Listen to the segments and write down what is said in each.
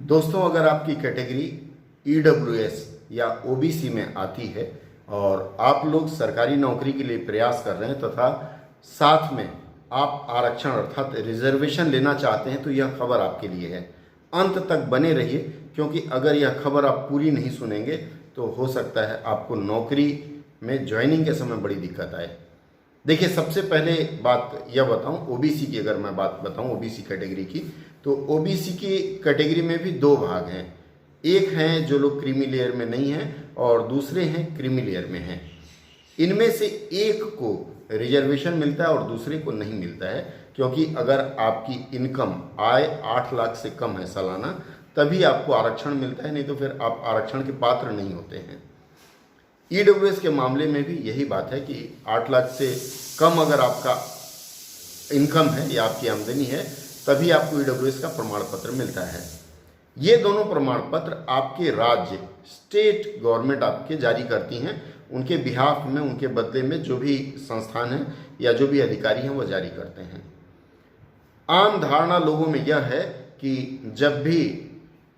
दोस्तों, अगर आपकी कैटेगरी ईडब्ल्यूएस या ओबीसी में आती है और आप लोग सरकारी नौकरी के लिए प्रयास कर रहे हैं तथा साथ में आप आरक्षण अर्थात रिजर्वेशन लेना चाहते हैं, तो यह खबर आपके लिए है। अंत तक बने रहिए, क्योंकि अगर यह खबर आप पूरी नहीं सुनेंगे तो हो सकता है आपको नौकरी में ज्वाइनिंग के समय बड़ी दिक्कत आए। देखिए, सबसे पहले बात यह बताऊं, ओबीसी की अगर मैं बात बताऊं ओबीसी कैटेगरी की, तो ओबीसी की कैटेगरी में भी दो भाग हैं। एक हैं जो लोग क्रीमी लेयर में नहीं हैं और दूसरे हैं क्रीमी लेयर में हैं। इनमें से एक को रिजर्वेशन मिलता है और दूसरे को नहीं मिलता है, क्योंकि अगर आपकी इनकम आय 8 लाख से कम है सालाना, तभी आपको आरक्षण मिलता है, नहीं तो फिर आप आरक्षण के पात्र नहीं होते हैं। ईडब्ल्यूएस के मामले में भी यही बात है कि 8 लाख से कम अगर आपका इनकम है या आपकी आमदनी है, तभी आपको ईडब्ल्यूएस का प्रमाण पत्र मिलता है। ये दोनों प्रमाण पत्र आपके राज्य स्टेट गवर्नमेंट आपके जारी करती हैं। उनके बिहाफ में, उनके बदले में जो भी संस्थान है या जो भी अधिकारी हैं वो जारी करते हैं। आम धारणा लोगों में यह है कि जब भी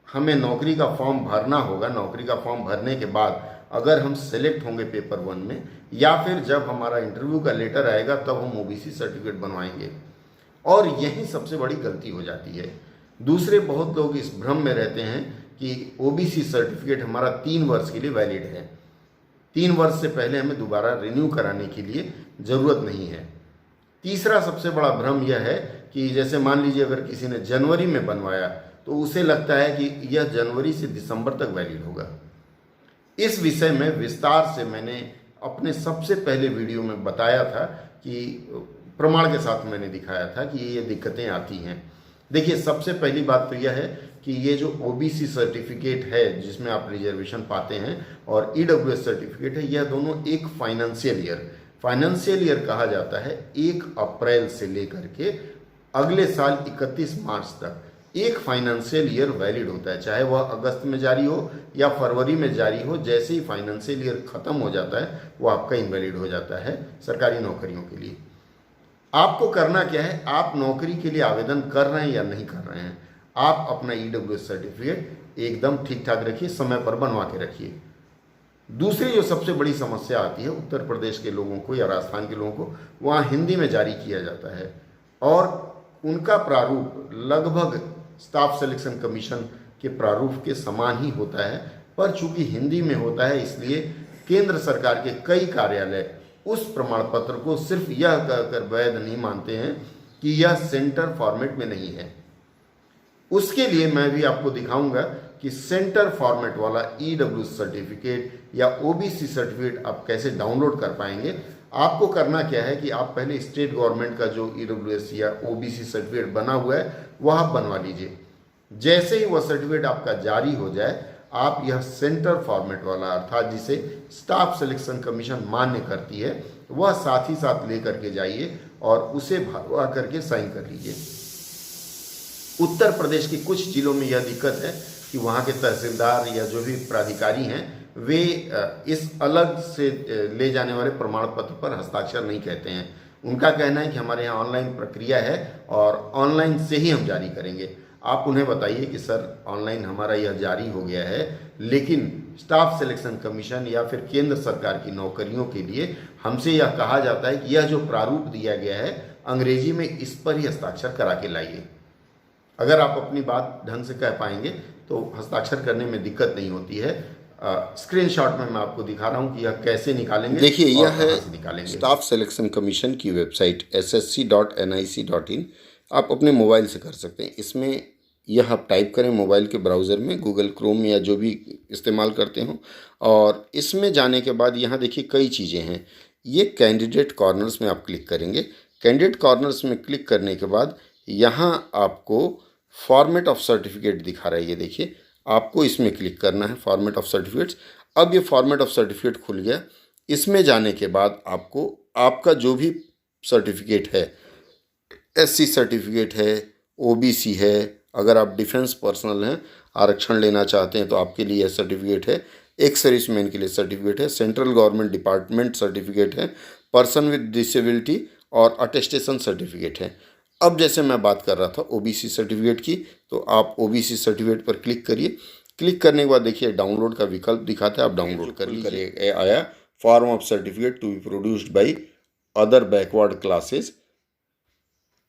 हमें नौकरी का फॉर्म भरना होगा, नौकरी का फॉर्म भरने के बाद अगर हम सेलेक्ट होंगे पेपर 1 में, या फिर जब हमारा इंटरव्यू का लेटर आएगा तब हम ओबीसी सर्टिफिकेट बनवाएंगे, और यही सबसे बड़ी गलती हो जाती है। दूसरे बहुत लोग इस भ्रम में रहते हैं कि ओबीसी सर्टिफिकेट हमारा 3 वर्ष के लिए वैलिड है, 3 वर्ष से पहले हमें दोबारा रिन्यू कराने के लिए ज़रूरत नहीं है। तीसरा सबसे बड़ा भ्रम यह है कि जैसे मान लीजिए अगर किसी ने जनवरी में बनवाया तो उसे लगता है कि यह जनवरी से दिसंबर तक वैलिड होगा। इस विषय में विस्तार से मैंने अपने सबसे पहले वीडियो में बताया था कि प्रमाण के साथ मैंने दिखाया था कि ये दिक्कतें आती हैं। देखिए, सबसे पहली बात तो यह है कि ये जो ओबीसी सर्टिफिकेट है जिसमें आप रिजर्वेशन पाते हैं और ईडब्ल्यूएस सर्टिफिकेट है, यह दोनों एक फाइनेंशियल ईयर कहा जाता है 1 अप्रैल से लेकर के अगले साल 31 मार्च तक एक फाइनेंशियल ईयर वैलिड होता है, चाहे वह अगस्त में जारी हो या फरवरी में जारी हो। जैसे ही फाइनेंशियल ईयर खत्म हो जाता है वो आपका इनवैलिड हो जाता है सरकारी नौकरियों के लिए। आपको करना क्या है, आप नौकरी के लिए आवेदन कर रहे हैं या नहीं कर रहे हैं, आप अपना ईडब्ल्यूएस सर्टिफिकेट एकदम ठीक ठाक रखिए, समय पर बनवा के रखिए। दूसरी जो सबसे बड़ी समस्या आती है उत्तर प्रदेश के लोगों को या राजस्थान के लोगों को, वहाँ हिंदी में जारी किया जाता है और उनका प्रारूप लगभग स्टाफ सिलेक्शन कमीशन के प्रारूप के समान ही होता है, पर चूंकि हिंदी में होता है इसलिए केंद्र सरकार के कई कार्यालय उस प्रमाण पत्र को सिर्फ यह कहकर वैध नहीं मानते हैं कि यह सेंटर फॉर्मेट में नहीं है। उसके लिए मैं भी आपको दिखाऊंगा कि सेंटर फॉर्मेट वाला ईडब्ल्यूएस सर्टिफिकेट या ओबीसी सर्टिफिकेट आप कैसे डाउनलोड कर पाएंगे। आपको करना क्या है कि आप पहले स्टेट गवर्नमेंट का जो ईडब्ल्यूएस या ओबीसी सर्टिफिकेट बना हुआ है वह आप बनवा लीजिए। जैसे ही वह सर्टिफिकेट आपका जारी हो जाए, आप यह सेंटर फॉर्मेट वाला अर्थात जिसे स्टाफ सिलेक्शन कमीशन मान्य करती है, वह साथ ही साथ लेकर के जाइए और उसे भरवा करके साइन कर लीजिए। उत्तर प्रदेश के कुछ जिलों में यह दिक्कत है कि वहाँ के तहसीलदार या जो भी प्राधिकारी हैं वे इस अलग से ले जाने वाले प्रमाण पत्र पर हस्ताक्षर नहीं कहते हैं। उनका कहना है कि हमारे यहाँ ऑनलाइन प्रक्रिया है और ऑनलाइन से ही हम जारी करेंगे। आप उन्हें बताइए कि सर, ऑनलाइन हमारा यह जारी हो गया है, लेकिन स्टाफ सिलेक्शन कमीशन या फिर केंद्र सरकार की नौकरियों के लिए हमसे यह कहा जाता है कि यह जो प्रारूप दिया गया है अंग्रेजी में, इस पर ही हस्ताक्षर करा के लाइए। अगर आप अपनी बात ढंग से कह पाएंगे तो हस्ताक्षर करने में दिक्कत नहीं होती है। स्क्रीनशॉट में मैं आपको दिखा रहा हूं कि यह कैसे निकालेंगे। देखिए, यह है स्टाफ सिलेक्शन कमीशन की वेबसाइट ssc.nic.in। आप अपने मोबाइल से कर सकते हैं। इसमें यह आप टाइप करें मोबाइल के ब्राउज़र में, गूगल क्रोम या जो भी इस्तेमाल करते हो, और इसमें जाने के बाद यहाँ देखिए कई चीज़ें हैं। ये कैंडिडेट कॉर्नर्स में आप क्लिक करेंगे। कैंडिडेट कॉर्नर्स में क्लिक करने के बाद यहाँ आपको फॉर्मेट ऑफ सर्टिफिकेट दिखा रहा है, ये देखिए, आपको इसमें क्लिक करना है फॉर्मेट ऑफ सर्टिफिकेट्स। अब ये फॉर्मेट ऑफ सर्टिफिकेट खुल गया। इसमें जाने के बाद आपको आपका जो भी सर्टिफिकेट है, एससी सर्टिफिकेट है, ओबीसी है, अगर आप डिफेंस पर्सनल हैं, आरक्षण लेना चाहते हैं तो आपके लिए यह सर्टिफिकेट है, एक्स सर्विसमैन के लिए सर्टिफिकेट है, सेंट्रल गवर्नमेंट डिपार्टमेंट सर्टिफिकेट है, पर्सन विद डिसेबिलिटी और अटेस्टेशन सर्टिफिकेट है। अब जैसे मैं बात कर रहा था ओबीसी सर्टिफिकेट की, तो आप ओबीसी सर्टिफिकेट पर क्लिक करिए। क्लिक करने के बाद देखिए डाउनलोड का विकल्प दिखाता है, आप डाउनलोड कर लीजिए। आया form of certificate to be produced by other backward classes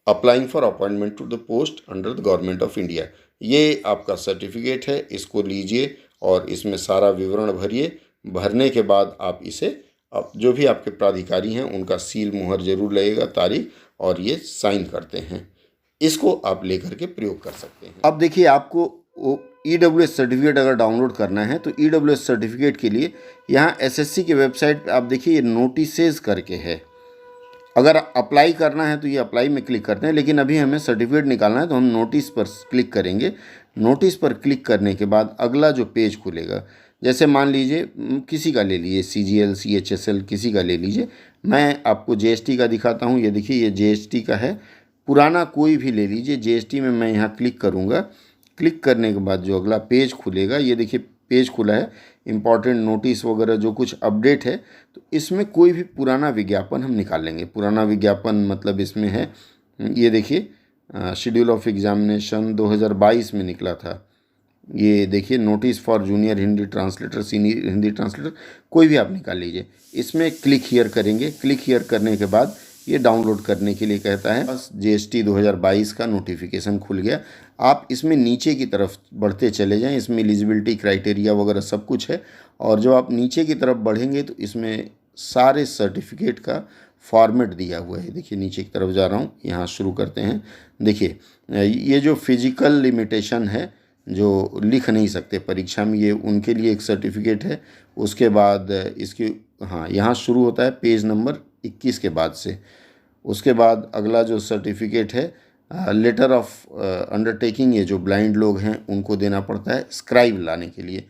applying for appointment to the post under the government of India. ये आपका सर्टिफिकेट है, इसको लीजिए और इसमें सारा विवरण भरिए। भरने के बाद आप इसे जो भी आपके प्राधिकारी हैं उनका सील मुहर जरूर लगेगा, तारीख, और ये साइन करते हैं। इसको आप लेकर के प्रयोग कर सकते हैं। अब देखिए आपको EWS सर्टिफिकेट अगर डाउनलोड करना है तो EWS सर्टिफिकेट के लिए यहाँ SSC की वेबसाइट पे आप देखिए ये नोटिसेज करके है। अगर अप्लाई करना है तो ये अप्लाई में क्लिक करते हैं, लेकिन अभी हमें सर्टिफिकेट निकालना है तो हम नोटिस पर क्लिक करेंगे। नोटिस पर क्लिक करने के बाद अगला जो पेज खुलेगा, जैसे मान लीजिए किसी का ले लीजिए, CGL CHSL किसी का ले लीजिए। मैं आपको GST का दिखाता हूँ। ये देखिए ये GST का है, पुराना कोई भी ले लीजिए। GST में मैं यहाँ क्लिक करूँगा। क्लिक करने के बाद जो अगला पेज खुलेगा, ये देखिए पेज खुला है, इम्पॉर्टेंट नोटिस वगैरह जो कुछ अपडेट है। तो इसमें कोई भी पुराना विज्ञापन हम निकाल लेंगे। पुराना विज्ञापन मतलब इसमें है, ये देखिए शेड्यूल ऑफ एग्जामिनेशन 2022 में निकला था। ये देखिए notice for junior Hindi translator, senior Hindi translator, कोई भी आप निकाल लीजिए। इसमें क्लिक हियर करेंगे। क्लिक हियर करने के बाद ये डाउनलोड करने के लिए कहता है। बस GST 2022 का नोटिफिकेशन खुल गया। आप इसमें नीचे की तरफ बढ़ते चले जाएं। इसमें एलिजिबिलिटी क्राइटेरिया वगैरह सब कुछ है, और जब आप नीचे की तरफ बढ़ेंगे तो इसमें सारे सर्टिफिकेट का फॉर्मेट दिया हुआ है। देखिए नीचे की तरफ जा रहा हूँ, यहाँ शुरू करते हैं। देखिए ये जो फिजिकल लिमिटेशन है, जो लिख नहीं सकते परीक्षा में, ये उनके लिए एक सर्टिफिकेट है। उसके बाद इसकी यहाँ शुरू होता है पेज नंबर 21 के बाद से। उसके बाद अगला जो सर्टिफिकेट है, लेटर ऑफ अंडरटेकिंग, ये जो ब्लाइंड लोग हैं उनको देना पड़ता है स्क्राइब लाने के लिए।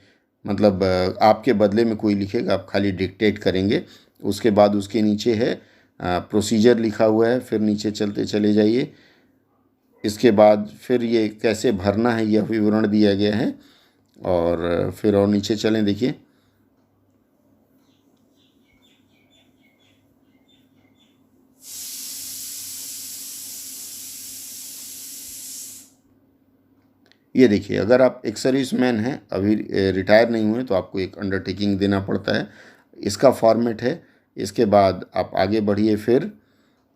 मतलब आपके बदले में कोई लिखेगा, आप खाली डिक्टेट करेंगे। उसके बाद उसके नीचे है प्रोसीजर लिखा हुआ है, फिर नीचे चलते चले जाइए। इसके बाद फिर ये कैसे भरना है यह विवरण दिया गया है, और फिर और नीचे चलें। देखिए ये देखिए, अगर आप एक सर्विसमैन हैं, अभी रिटायर नहीं हुए, तो आपको एक अंडरटेकिंग देना पड़ता है। इसका फॉर्मेट है। इसके बाद आप आगे बढ़िए। फिर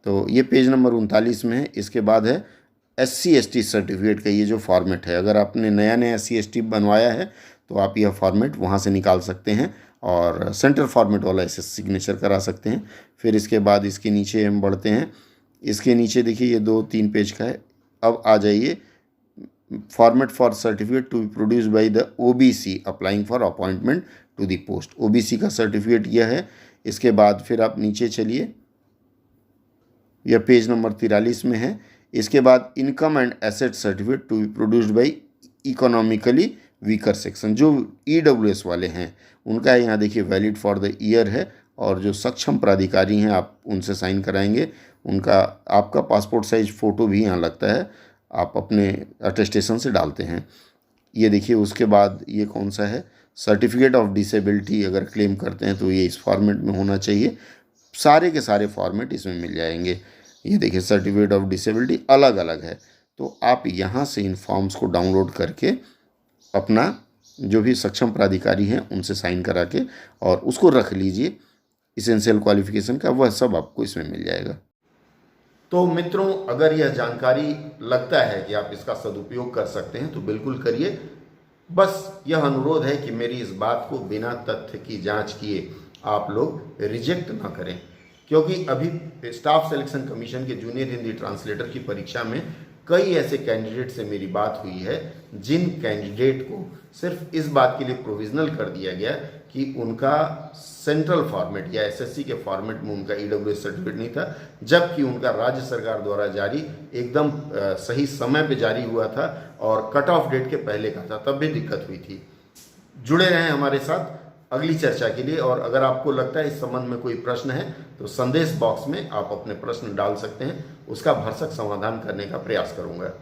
तो ये पेज नंबर 39 में है। इसके बाद है SC/ST सर्टिफिकेट का ये जो फॉर्मेट है। अगर आपने नया नया SC/ST बनवाया है तो आप यह फॉर्मेट वहाँ से निकाल सकते हैं, और सेंटर फॉर्मेट वाला SS सिग्नेचर करा सकते हैं। फिर इसके बाद इसके नीचे हम बढ़ते हैं। इसके नीचे देखिए ये 2-3 पेज का है। अब आ जाइए format for certificate to be produce by the OBC applying for appointment to the post. OBC का सर्टिफिकेट यह है। इसके बाद फिर आप नीचे चलिए, यह पेज नंबर 43 में है। इसके बाद income and asset certificate to be produced by economically weaker section. जो EWS वाले हैं उनका यहाँ देखिए वैलिड फॉर द ईयर है, और जो सक्षम प्राधिकारी हैं आप उनसे साइन कराएंगे। उनका आपका पासपोर्ट साइज फ़ोटो भी यहाँ लगता है, आप अपने अटेस्टेशन से डालते हैं। ये देखिए उसके बाद ये कौन सा है, सर्टिफिकेट ऑफ डिसेबिलिटी अगर क्लेम करते हैं तो ये इस फॉर्मेट में होना चाहिए। सारे के सारे फॉर्मेट इसमें मिल जाएंगे। ये देखिए सर्टिफिकेट ऑफ डिसेबिलिटी अलग अलग है। तो आप यहाँ से इन फॉर्म्स को डाउनलोड करके अपना जो भी सक्षम प्राधिकारी हैं उनसे साइन करा के और उसको रख लीजिए। इसेंशियल क्वालिफिकेशन का वह सब आपको इसमें मिल जाएगा। तो मित्रों, अगर यह जानकारी लगता है कि आप इसका सदुपयोग कर सकते हैं तो बिल्कुल करिए। बस यह अनुरोध है कि मेरी इस बात को बिना तथ्य की जांच किए आप लोग रिजेक्ट ना करें, क्योंकि अभी स्टाफ सिलेक्शन कमीशन के जूनियर हिंदी ट्रांसलेटर की परीक्षा में कई ऐसे कैंडिडेट से मेरी बात हुई है जिन कैंडिडेट को सिर्फ इस बात के लिए प्रोविजनल कर दिया गया कि उनका सेंट्रल फॉर्मेट या SSC के फॉर्मेट में उनका EWS सर्टिफिकेट नहीं था, जबकि उनका राज्य सरकार द्वारा जारी एकदम सही समय पे जारी हुआ था और कट ऑफ डेट के पहले का था, तब भी दिक्कत हुई थी। जुड़े रहें हमारे साथ अगली चर्चा के लिए, और अगर आपको लगता है इस संबंध में कोई प्रश्न है तो संदेश बॉक्स में आप अपने प्रश्न डाल सकते हैं, उसका भरसक समाधान करने का प्रयास करूंगा।